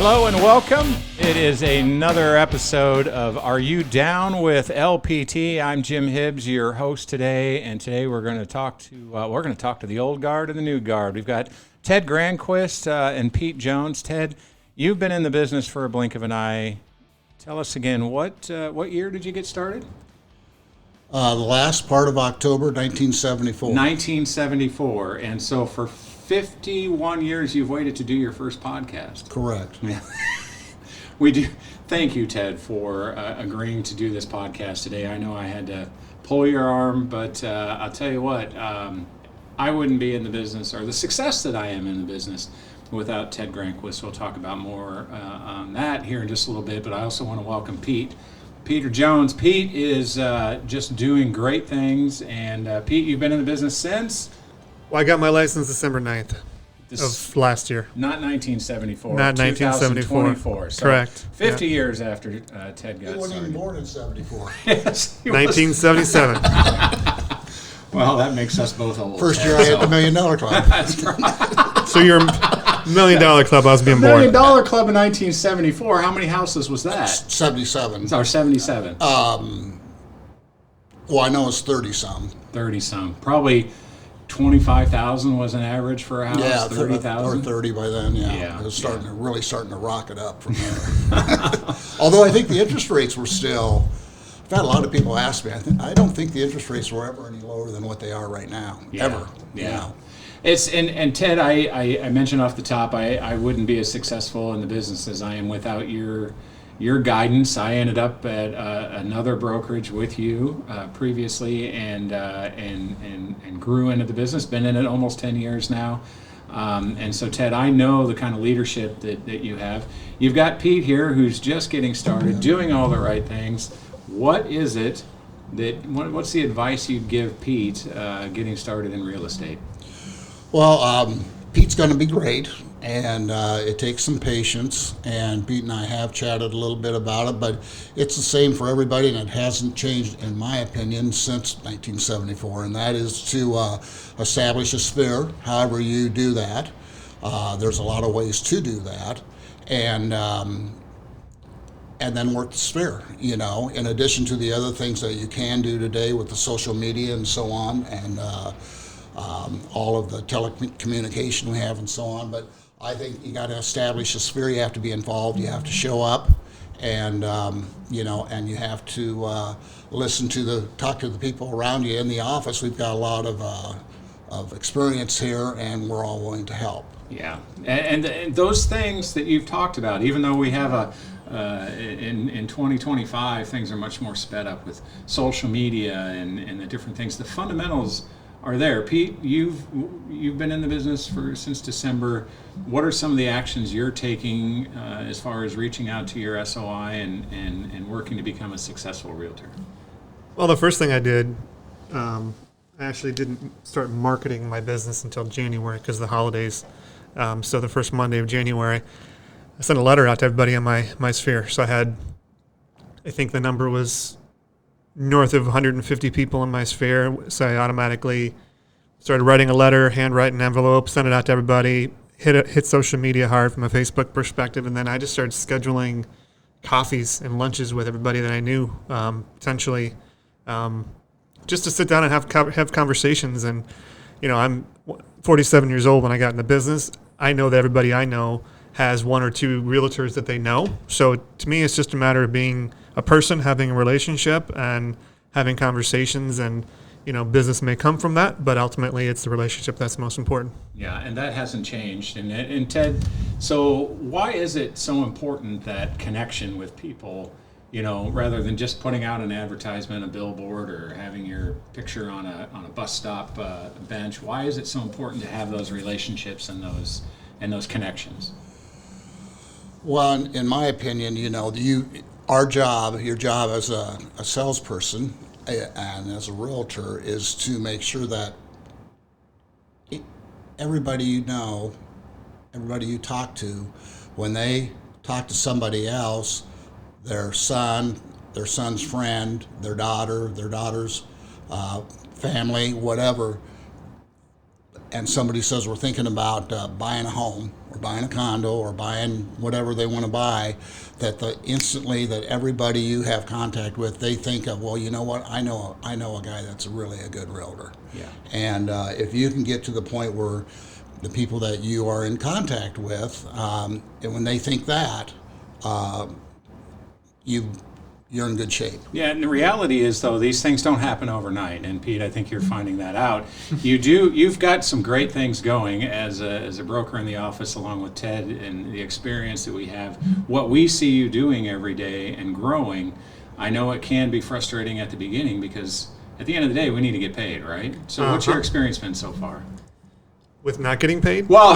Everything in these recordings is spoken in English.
Hello and welcome. It is another episode of Are You Down with LPT? I'm Jim Hibbs, your host today, and today we're going to talk to the old guard and the new guard. We've got Ted Grandquist and Pete Jones. Ted, you've been in the business for a blink of an eye. Tell us again, what year did you get started? The last part of October, 1974. 1974, and so for 51 years you've waited to do your first podcast. Correct. Yeah. We do. Thank you, Ted, for agreeing to do this podcast today. I know I had to pull your arm, but I'll tell you what, I wouldn't be in the business or the success that I am in the business without Ted Grandquist. We'll talk about more on that here in just a little bit, but I also want to welcome Peter Jones. Pete is just doing great things, and Pete, you've been in the business since? Well, I got my license December 9th of last year. Not 1974. Not 1974. So correct. 50 years after Ted got He wasn't started. even born in 74. Yes, he was. 1977. Well, that makes us both old. First Ted, year I had so. the $1 Million Club. That's right. So you're $1 Million Club. I was being $1 born. Million Club in 1974. How many houses was that? 77. Or 77. Well, I know it's 30-some. 30-some. Probably 25,000 was an average for a house. Yeah, 30,000. or 30 by then, yeah. Yeah, It was really starting to rocket up from there. Although I think the interest rates were still, I've had a lot of people ask me, I don't think the interest rates were ever any lower than what they are right now, ever. Yeah. You know. It's and Ted, I mentioned off the top, I wouldn't be as successful in the business as I am without your guidance. I ended up at another brokerage with you previously, and grew into the business. Been in it almost 10 years now, and so Ted, I know the kind of leadership that you have. You've got Pete here, who's just getting started, doing all the right things. What is it what's the advice you'd give Pete getting started in real estate? Well, Pete's going to be great, and it takes some patience, and Pete and I have chatted a little bit about it, but it's the same for everybody, and it hasn't changed, in my opinion, since 1974, and that is to establish a sphere, however you do that. There's a lot of ways to do that, and then work the sphere, in addition to the other things that you can do today with the social media and so on, and all of the telecommunication we have and so on. But I think you got to establish a sphere. You have to be involved. You have to show up, and and you have to talk to the people around you in the office. We've got a lot of experience here, and we're all willing to help. Yeah, and those things that you've talked about, even though we have in 2025, things are much more sped up with social media and the different things. The fundamentals are there. Pete, you've been in the business since December. What are some of the actions you're taking as far as reaching out to your SOI and working to become a successful realtor? Well, the first thing I did, I actually didn't start marketing my business until January because of the holidays. So the first Monday of January, I sent a letter out to everybody in my sphere. So I think the number was north of 150 people in my sphere, so I automatically started writing a letter, handwrite an envelope, send it out to everybody, hit social media hard from a Facebook perspective, and then I just started scheduling coffees and lunches with everybody that I knew, potentially, just to sit down and have conversations. And I'm 47 years old when I got in the business. I know that everybody I know has one or two realtors that they know. So to me, it's just a matter of being a person, having a relationship, and having conversations, and business may come from that, but ultimately it's the relationship that's most important. Yeah, and that hasn't changed. And Ted, so why is it so important, that connection with people, rather than just putting out an advertisement, a billboard, or having your picture on a bus stop bench? Why is it so important to have those relationships and those connections? Well, in my opinion, your job as a salesperson and as a realtor is to make sure that everybody you talk to, when they talk to somebody else, their son's friend, their daughter's family, whatever, and somebody says we're thinking about buying a home or buying a condo or buying whatever they want to buy, that instantly that everybody you have contact with, they think of, well, you know what, I know a guy that's really a good realtor. Yeah. And if you can get to the point where the people that you are in contact with, and when they think that, you're in good shape. Yeah, and the reality is, though, these things don't happen overnight. And Pete, I think you're finding that out. You've got some great things going as a broker in the office, along with Ted and the experience that we have. What we see you doing every day and growing, I know it can be frustrating at the beginning because at the end of the day, we need to get paid, right? So what's your experience been so far? With not getting paid? Well,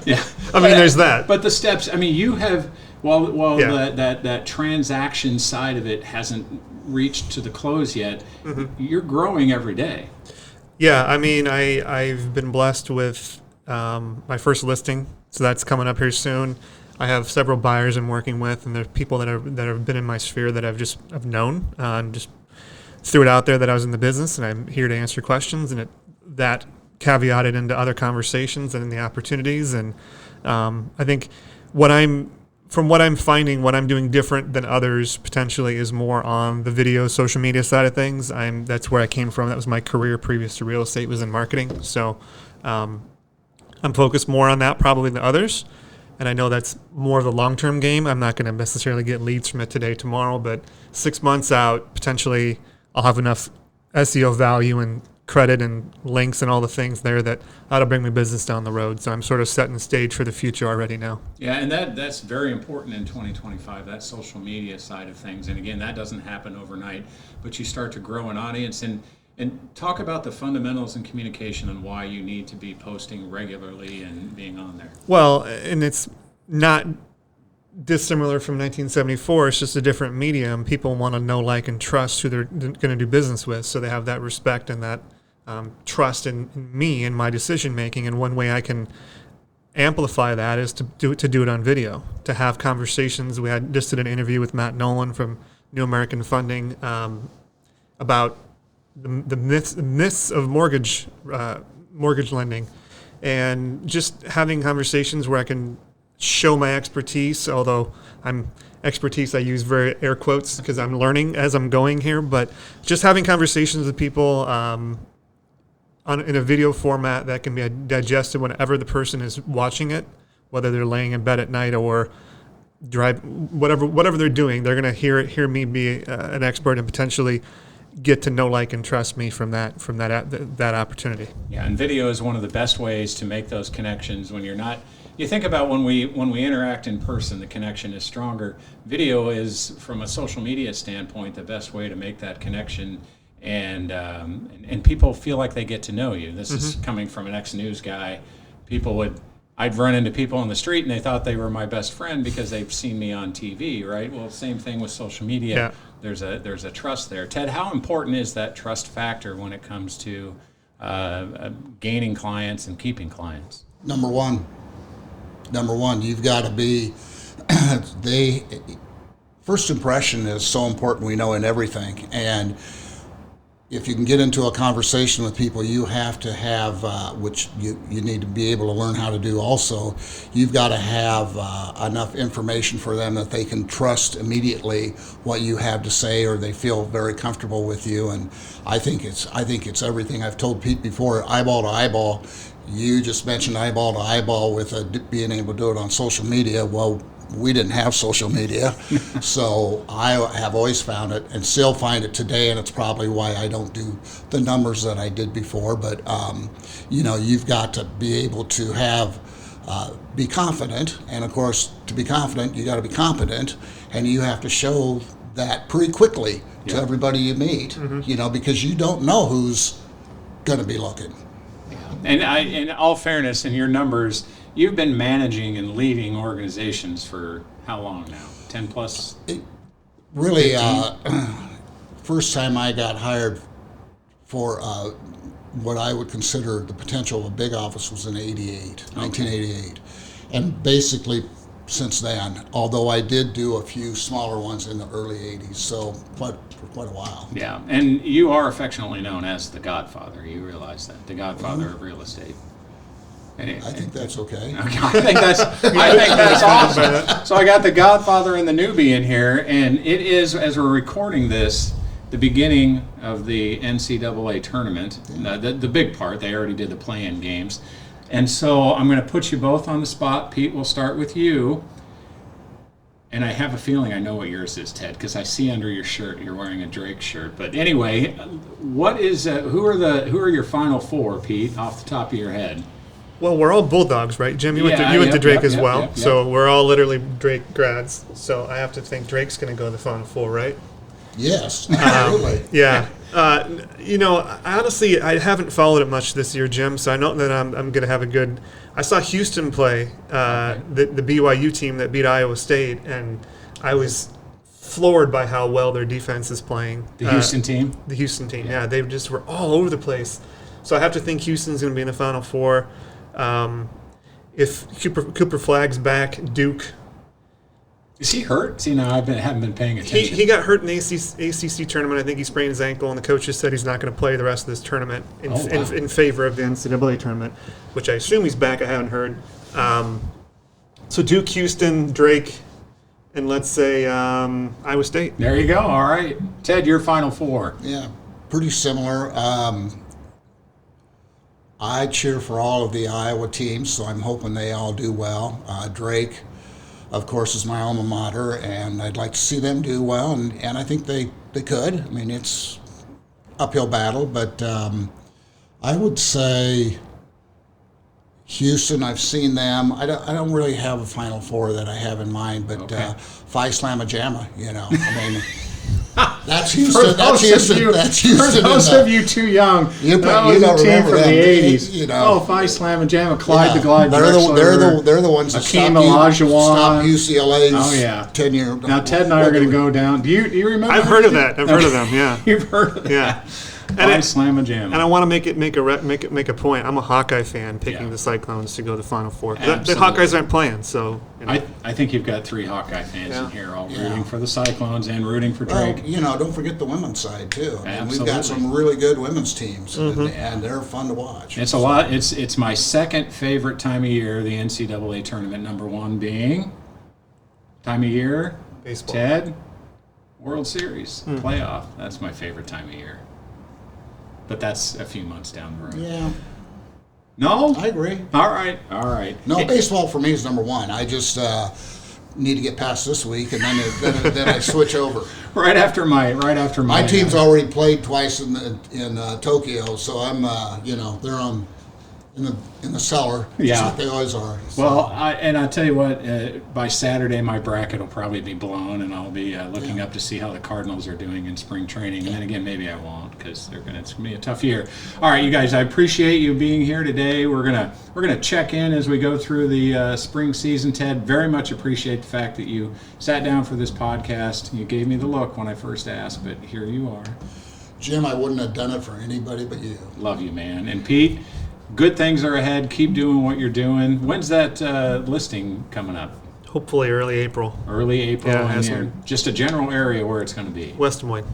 yeah. I mean, there's that. But the steps, I mean, you have, while Yeah. that transaction side of it hasn't reached to the close yet, you're growing every day. Yeah, I mean, I've been blessed with my first listing, so that's coming up here soon. I have several buyers I'm working with, and there's people that have been in my sphere that I've known, and just threw it out there that I was in the business, and I'm here to answer questions, and that caveated into other conversations and the opportunities, and I think from what I'm finding, what I'm doing different than others potentially is more on the video, social media side of things. That's where I came from. That was my career previous to real estate, was in marketing. So I'm focused more on that probably than others. And I know that's more of the long-term game. I'm not going to necessarily get leads from it today, tomorrow, but 6 months out, potentially I'll have enough SEO value and credit and links and all the things there that that'll bring me business down the road. So I'm sort of setting the stage for the future already now. Yeah, and that's very important in 2025, that social media side of things. And again, that doesn't happen overnight, but you start to grow an audience and talk about the fundamentals in communication and why you need to be posting regularly and being on there. Well, and it's not dissimilar from 1974. It's just a different medium. People want to know, like, and trust who they're going to do business with. So they have that respect and that trust in me and my decision making. And one way I can amplify that is to do it on video, to have conversations. We just did an interview with Matt Nolan from New American Funding about the myths of mortgage lending, and just having conversations where I can show my expertise, although expertise I use very air quotes because I'm learning as I'm going here, but just having conversations with people in a video format that can be digested whenever the person is watching it, whether they're laying in bed at night or whatever they're doing, they're going to hear me be an expert and potentially get to know, like, and trust me from that opportunity. Yeah, and video is one of the best ways to make those connections when you're not. You think about when we interact in person, the connection is stronger. Video is, from a social media standpoint, the best way to make that connection, and people feel like they get to know you. This is coming from an ex-news guy. I'd run into people on the street and they thought they were my best friend because they've seen me on TV, right? Well, same thing with social media. Yeah. There's a trust there. Ted, how important is that trust factor when it comes to gaining clients and keeping clients? Number one, you've got to be, first impression is so important, we know, in everything. And if you can get into a conversation with people, you have to have, which you need to be able to learn how to do also, you've got to have enough information for them that they can trust immediately what you have to say, or they feel very comfortable with you. And I think it's everything. I've told Pete before, eyeball to eyeball. You just mentioned eyeball to eyeball with being able to do it on social media. Well, we didn't have social media, so I have always found it and still find it today, and it's probably why I don't do the numbers that I did before. But you've got to be able to have be confident, and of course, to be confident, you got to be competent, and you have to show that pretty quickly to everybody you meet. Because you don't know who's going to be looking. And in all fairness, in your numbers, you've been managing and leading organizations for how long now? 10 plus? Really, first time I got hired for what I would consider the potential of a big office was in 1988. And basically since then. Although I did do a few smaller ones in the early '80s, so for quite a while. Yeah, and you are affectionately known as the Godfather. You realize that, the Godfather of real estate. I think that's okay. I think that's awesome. So I got the Godfather and the newbie in here, and it is, as we're recording this, the beginning of the NCAA tournament. The big part. They already did the play-in games, and so I'm going to put you both on the spot. Pete, we'll start with you. And I have a feeling I know what yours is, Ted, because I see under your shirt you're wearing a Drake shirt. But anyway, what is who are your final four, Pete, off the top of your head? Well, we're all Bulldogs, right, Jim? You went to Drake as well, so we're all literally Drake grads. So I have to think Drake's going to go to the Final Four, right? Yes, absolutely. Yeah. Honestly, I haven't followed it much this year, Jim. So I know that I'm going to have a good. I saw Houston play the BYU team that beat Iowa State, and I was floored by how well their defense is playing. The Houston team. The Houston team. Yeah, they just were all over the place. So I have to think Houston's going to be in the Final Four. If Cooper Flagg's back, Duke. Is he hurt? See, now I haven't been paying attention. He got hurt in the ACC tournament. I think he sprained his ankle, and the coaches said he's not going to play the rest of this tournament in favor of the NCAA tournament, which I assume he's back. I haven't heard. So Duke, Houston, Drake, and let's say Iowa State. There you go. All right. Ted, your Final Four. Yeah, pretty similar. I cheer for all of the Iowa teams, so I'm hoping they all do well. Drake, of course, is my alma mater, and I'd like to see them do well, and I think they could. I mean, it's uphill battle, but I would say Houston, I've seen them. I don't really have a Final Four that I have in mind, but Phi Slamma Jamma, I mean, that's Houston. That's Houston. For those of you too young, that was a team from the 80s. Phi Slamma Jamma, Clyde the Glide. They're the ones that stopped UCLA's 10-year. Now Ted and I are going to go down. Do you remember? I've heard of that. I've heard of them. Yeah, you've heard of that. Yeah. Phi Slamma Jamma. And I want to make a point. I'm a Hawkeye fan, picking the Cyclones to go to the Final Four. The Hawkeyes aren't playing, so. I think you've got three Hawkeye fans in here, all rooting for the Cyclones and rooting for Drake. Don't forget the women's side too. And we've got some really good women's teams, and they're fun to watch. It's a lot. It's my second favorite time of year, the NCAA tournament. Number one being time of year. Baseball. Ted, World Series playoff. That's my favorite time of year. But that's a few months down the road. Yeah. No? I agree. All right. No, baseball for me is number one. I just need to get past this week, and then I switch over. Right after my team's already played twice in Tokyo, so I'm they're on in the cellar, just like they always are. So. Well, I'll tell you what, by Saturday my bracket will probably be blown, and I'll be looking up to see how the Cardinals are doing in spring training. And then again, maybe I won't, because it's going to be a tough year. All right, you guys, I appreciate you being here today. We're gonna check in as we go through the spring season. Ted, very much appreciate the fact that you sat down for this podcast. You gave me the look when I first asked, but here you are. Jim, I wouldn't have done it for anybody but you. Love you, man. And Pete, good things are ahead. Keep doing what you're doing. When's that listing coming up? Hopefully early April. Early April. And just a general area where it's going to be. West Des Moines.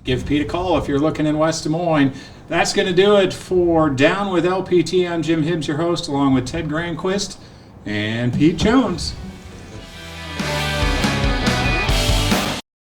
Give Pete a call if you're looking in West Des Moines. That's going to do it for Down with LPT. I'm Jim Hibbs, your host, along with Ted Grandquist and Pete Jones.